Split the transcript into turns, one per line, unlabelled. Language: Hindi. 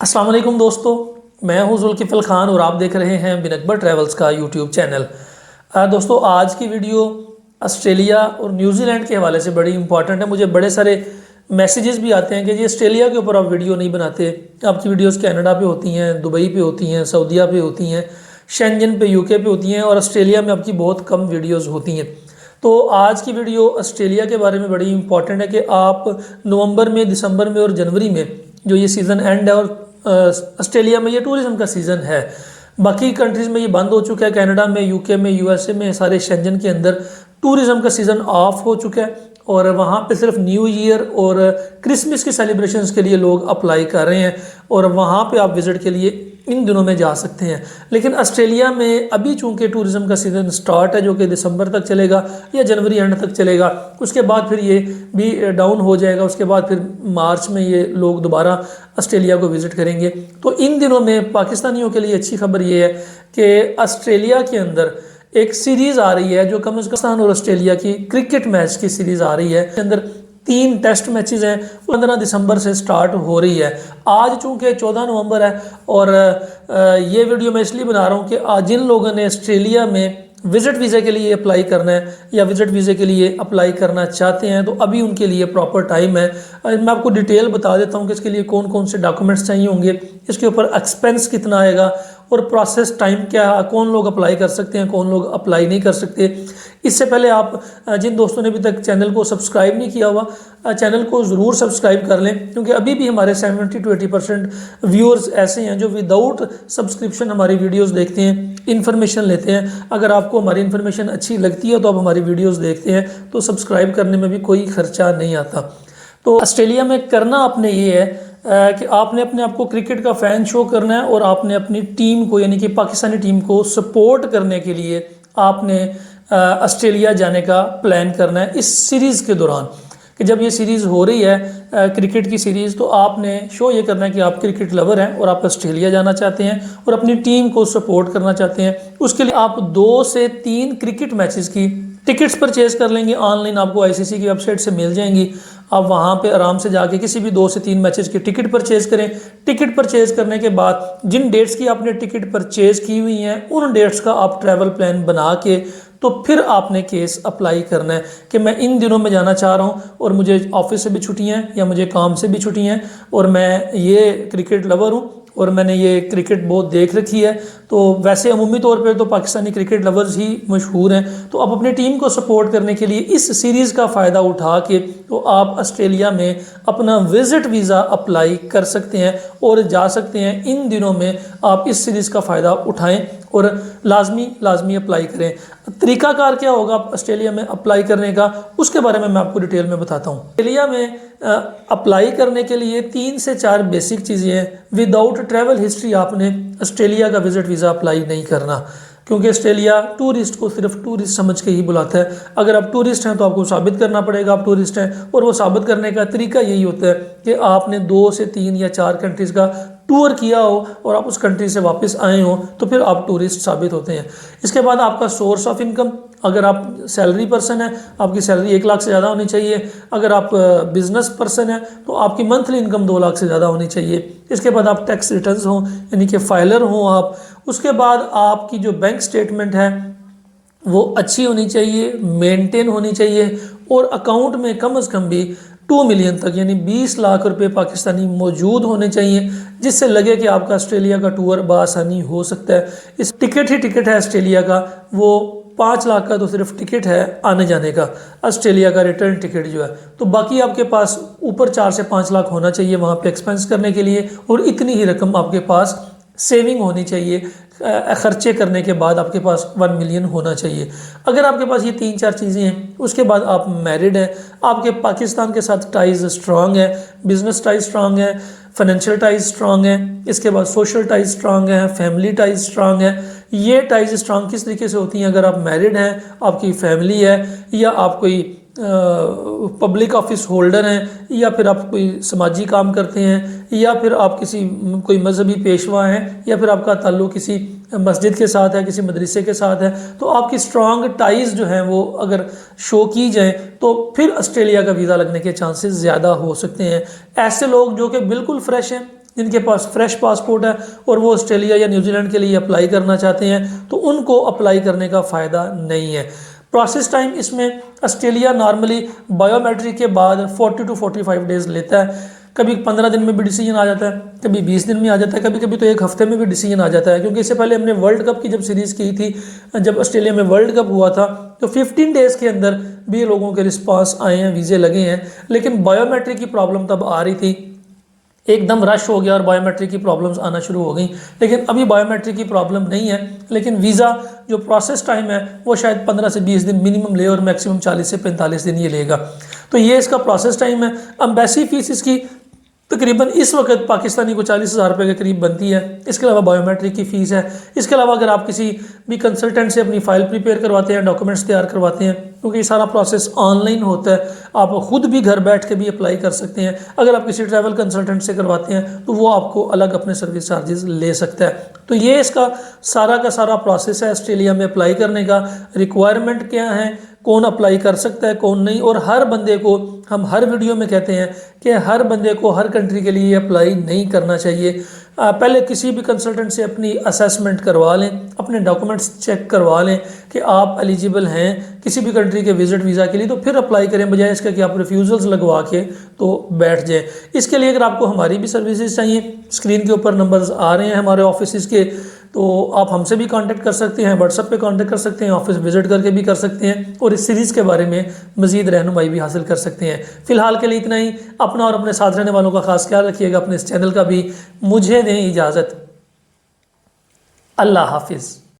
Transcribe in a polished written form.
अस्सलाम वालेकुम दोस्तों, मैं हूं जुल्किफल खान और आप देख रहे हैं बिन अकबर ट्रैवल्स का यूट्यूब चैनल। दोस्तों, आज की वीडियो ऑस्ट्रेलिया और न्यूजीलैंड के हवाले से बड़ी इंपॉर्टेंट है। मुझे बड़े सारे मैसेजेस भी आते हैं कि जी ऑस्ट्रेलिया के ऊपर आप वीडियो नहीं बनाते, आपकी वीडियोस कनाडा पे होती हैं, दुबई पे होती हैं, सऊदीया पे होती हैं, शेंजन पे, यूके पे होती हैं और ऑस्ट्रेलिया में आपकी बहुत कम वीडियोज़ होती हैं। तो आज की वीडियो ऑस्ट्रेलिया के बारे में बड़ी इंपॉर्टेंट है कि आप नवंबर में, दिसंबर में और जनवरी में जो ये सीज़न एंड है और ऑस्ट्रेलिया में ये टूरिज्म का सीज़न है। बाकी कंट्रीज़ में ये बंद हो चुका है, कनाडा में, यूके में, यूएसए में, सारे शेंजन के अंदर टूरिज्म का सीज़न ऑफ हो चुका है और वहाँ पे सिर्फ न्यू ईयर और क्रिसमस के सेलिब्रेशंस के लिए लोग अप्लाई कर रहे हैं और वहाँ पे आप विज़िट के लिए इन दिनों में जा सकते हैं। लेकिन ऑस्ट्रेलिया में अभी चूंकि टूरिज्म का सीज़न स्टार्ट है जो कि दिसंबर तक चलेगा या जनवरी एंड तक चलेगा, उसके बाद फिर ये भी डाउन हो जाएगा। उसके बाद फिर मार्च में ये लोग दोबारा ऑस्ट्रेलिया को विज़िट करेंगे। तो इन दिनों में पाकिस्तानियों के लिए अच्छी खबर ये है कि ऑस्ट्रेलिया के अंदर एक सीरीज़ आ रही है जो कजाकिस्तान और ऑस्ट्रेलिया की क्रिकेट मैच की सीरीज़ आ रही है। इसके अंदर 3 टेस्ट मैचेस हैं, 15 दिसंबर से स्टार्ट हो रही है। आज चूंकि 14 नवंबर है और ये वीडियो मैं इसलिए बना रहा हूँ कि आज जिन लोगों ने ऑस्ट्रेलिया में विज़िट वीज़ा के लिए अप्लाई करना है या विज़िट वीज़े के लिए अप्लाई करना चाहते हैं तो अभी उनके लिए प्रॉपर टाइम है। मैं आपको डिटेल बता देता हूँ कि इसके लिए कौन कौन से डॉक्यूमेंट्स चाहिए होंगे, इसके ऊपर एक्सपेंस कितना आएगा और प्रोसेस टाइम क्या है, कौन लोग अप्लाई कर सकते हैं, कौन लोग अप्लाई नहीं कर सकते। इससे पहले आप जिन दोस्तों ने अभी तक चैनल को सब्सक्राइब नहीं किया हुआ, चैनल को ज़रूर सब्सक्राइब कर लें, क्योंकि अभी भी हमारे 70 to 80% व्यूअर्स ऐसे हैं जो विदाउट सब्सक्रिप्शन हमारी वीडियोस देखते हैं, इन्फॉर्मेशन लेते हैं। अगर आपको हमारी इन्फॉर्मेशन अच्छी लगती है तो आप हमारी वीडियोस देखते हैं, तो सब्सक्राइब करने में भी कोई खर्चा नहीं आता। तो ऑस्ट्रेलिया में करना आपने ये है कि आपने अपने आप को क्रिकेट का फ़ैन शो करना है और आपने अपनी टीम को, यानी कि पाकिस्तानी टीम को सपोर्ट करने के लिए आपने ऑस्ट्रेलिया जाने का प्लान करना है इस सीरीज़ के दौरान। कि जब ये सीरीज़ हो रही है क्रिकेट की सीरीज़, तो आपने शो ये करना है कि आप क्रिकेट लवर हैं और आप ऑस्ट्रेलिया जाना चाहते हैं और अपनी टीम को सपोर्ट करना चाहते हैं। उसके लिए आप 2 से 3 क्रिकेट मैचेस की टिकट्स परचेज़ कर लेंगे ऑनलाइन, आपको आईसीसी की वेबसाइट से मिल जाएंगी। आप वहाँ पे आराम से जाके किसी भी 2 से 3 मैचेस की टिकट परचेज़ करें। टिकट परचेज़ करने के बाद जिन डेट्स की आपने टिकट परचेज़ की हुई हैं उन डेट्स का आप ट्रैवल प्लान बना के तो फिर आपने केस अप्लाई करना है कि मैं इन दिनों में जाना चाह रहा हूँ और मुझे ऑफिस से भी छुट्टियाँ हैं या मुझे काम से भी छुट्टियाँ हैं और मैं ये क्रिकेट लवर हूँ और मैंने ये क्रिकेट बहुत देख रखी है। तो वैसे अमूमी तौर पे तो पाकिस्तानी क्रिकेट लवर्स ही मशहूर हैं। तो आप अपनी टीम को सपोर्ट करने के लिए इस सीरीज़ का फ़ायदा उठा के तो आप ऑस्ट्रेलिया में अपना विज़िट वीज़ा अप्लाई कर सकते हैं और जा सकते हैं। इन दिनों में आप इस सीरीज़ का फ़ायदा उठाएं और लाजमी अप्लाई करें। तरीकाकार क्या होगा ऑस्ट्रेलिया में अप्लाई करने का, उसके बारे में मैं आपको डिटेल में बताता हूँ। ऑस्ट्रेलिया में अप्लाई करने के लिए 3 से 4 बेसिक चीज़ें हैं। विदाउट ट्रैवल हिस्ट्री आपने ऑस्ट्रेलिया का विज़िट वीज़ा अप्लाई नहीं करना, क्योंकि ऑस्ट्रेलिया टूरिस्ट को सिर्फ टूरिस्ट समझ के ही बुलाता है। अगर आप टूरिस्ट हैं तो आपको साबित करना पड़ेगा आप टूरिस्ट हैं, और वो साबित करने का तरीका यही होता है कि आपने 2 से 3 या 4 कंट्रीज़ का टूर किया हो और आप उस कंट्री से वापस आए हो तो फिर आप टूरिस्ट साबित होते हैं। इसके बाद आपका सोर्स ऑफ इनकम, अगर आप सैलरी पर्सन है आपकी सैलरी 1 लाख से ज़्यादा होनी चाहिए। अगर आप बिजनेस पर्सन है तो आपकी मंथली इनकम 2 लाख से ज़्यादा होनी चाहिए। इसके बाद आप टैक्स रिटर्न्स हों, यानी कि फाइलर हों आप। उसके बाद आपकी जो बैंक स्टेटमेंट है वो अच्छी होनी चाहिए, मेंटेन होनी चाहिए और अकाउंट में कम से कम भी 2 मिलियन तक यानी 20 लाख रुपए पाकिस्तानी मौजूद होने चाहिए, जिससे लगे कि आपका ऑस्ट्रेलिया का टूर बआसानी हो सकता है। इस टिकट ही टिकट है ऑस्ट्रेलिया का, वो 5 लाख का तो सिर्फ टिकट है आने जाने का, ऑस्ट्रेलिया का रिटर्न टिकट जो है। तो बाकी आपके पास ऊपर 4 से 5 लाख होना चाहिए वहाँ पे एक्सपेंस करने के लिए, और इतनी ही रकम आपके पास सेविंग होनी चाहिए। खर्चे करने के बाद आपके पास 1 मिलियन होना चाहिए। अगर आपके पास ये 3-4 चीज़ें हैं, उसके बाद आप मैरिड हैं, आपके पाकिस्तान के साथ टाइज स्ट्रांग है, बिजनेस टाइज स्ट्रांग है, फाइनेंशियल टाइज स्ट्रांग है, इसके बाद सोशल टाइज स्ट्रांग है, फैमिली टाइज स्ट्रांग है। ये टाइज स्ट्रांग किस तरीके से होती हैं? अगर आप मैरिड हैं, आपकी फैमिली है, या आप कोई पब्लिक ऑफिस होल्डर हैं, या फिर आप कोई समाजी काम करते हैं, या फिर आप कोई मजहबी पेशवा हैं, या फिर आपका ताल्लुक़ किसी मस्जिद के साथ है, किसी मदरसे के साथ है, तो आपकी स्ट्रांग टाइज जो हैं वो अगर शो की जाए तो फिर ऑस्ट्रेलिया का वीज़ा लगने के चांसेस ज़्यादा हो सकते हैं। ऐसे लोग जो कि बिल्कुल फ्रेश हैं, जिनके पास फ्रेश पासपोर्ट है और वो ऑस्ट्रेलिया या न्यूजीलैंड के लिए अप्लाई करना चाहते हैं तो उनको अप्लाई करने का फ़ायदा नहीं है। प्रोसेस टाइम इसमें ऑस्ट्रेलिया नॉर्मली बायोमेट्रिक के बाद 40 to 45 डेज़ लेता है। कभी 15 दिन में भी डिसीजन आ जाता है, कभी 20 दिन में आ जाता है, कभी कभी तो एक हफ्ते में भी डिसीजन आ जाता है। क्योंकि इससे पहले हमने वर्ल्ड कप की जब सीरीज़ की थी, जब ऑस्ट्रेलिया में वर्ल्ड कप हुआ था, तो 15 डेज़ के अंदर भी लोगों के रिस्पांस आए हैं, वीज़े लगे हैं। लेकिन बायोमेट्रिक की प्रॉब्लम तब आ रही थी, एकदम रश हो गया और बायोमेट्रिक की प्रॉब्लम्स आना शुरू हो गई। लेकिन अभी बायोमेट्रिक की प्रॉब्लम नहीं है, लेकिन वीज़ा जो प्रोसेस टाइम है वो शायद 15 से 20 दिन मिनिमम ले और मैक्सिमम 40 से 45 दिन ये लेगा। तो ये इसका प्रोसेस टाइम है। एम्बेसी फीस इसकी तकरीबन इस वक्त पाकिस्तानी को 40,000 रुपये के करीब बनती है। इसके अलावा बायोमेट्रिक की फ़ीस है। इसके अलावा अगर आप किसी भी कंसल्टेंट से अपनी फ़ाइल प्रिपेयर करवाते हैं, डॉक्यूमेंट्स तैयार करवाते हैं, क्योंकि ये सारा प्रोसेस ऑनलाइन होता है, आप खुद भी घर बैठ के भी अप्लाई कर सकते हैं। अगर आप किसी ट्रैवल कंसल्टेंट से करवाते हैं तो वो आपको अलग अपने सर्विस चार्जेस ले सकता है। तो ये इसका सारा का सारा प्रोसेस है ऑस्ट्रेलिया में अप्लाई करने का। रिक्वायरमेंट क्या है, कौन अप्लाई कर सकता है, कौन नहीं, और हर बंदे को हम हर वीडियो में कहते हैं कि हर बंदे को हर कंट्री के लिए अप्लाई नहीं करना चाहिए। पहले किसी भी कंसल्टेंट से अपनी असेसमेंट करवा लें, अपने डॉक्यूमेंट्स चेक करवा लें कि आप एलिजिबल हैं किसी भी कंट्री के विजिट वीज़ा के लिए, तो फिर अप्लाई करें, बजाय इसका कि आप रिफ्यूज़ल्स लगवा के तो बैठ जाएं। इसके लिए अगर आपको हमारी भी सर्विसेज चाहिए, स्क्रीन के ऊपर नंबर्स आ रहे हैं हमारे ऑफिस के, तो आप हमसे भी कांटेक्ट कर सकते हैं, व्हाट्सएप पे कांटेक्ट कर सकते हैं, ऑफिस विजिट करके भी कर सकते हैं और इस सीरीज़ के बारे में मज़ीद रहनुमाई भी हासिल कर सकते हैं। फ़िलहाल के लिए इतना ही। अपना और अपने साथ रहने वालों का खास ख्याल रखिएगा, अपने इस चैनल का भी। मुझे दें इजाज़त। अल्लाह हाफिज़।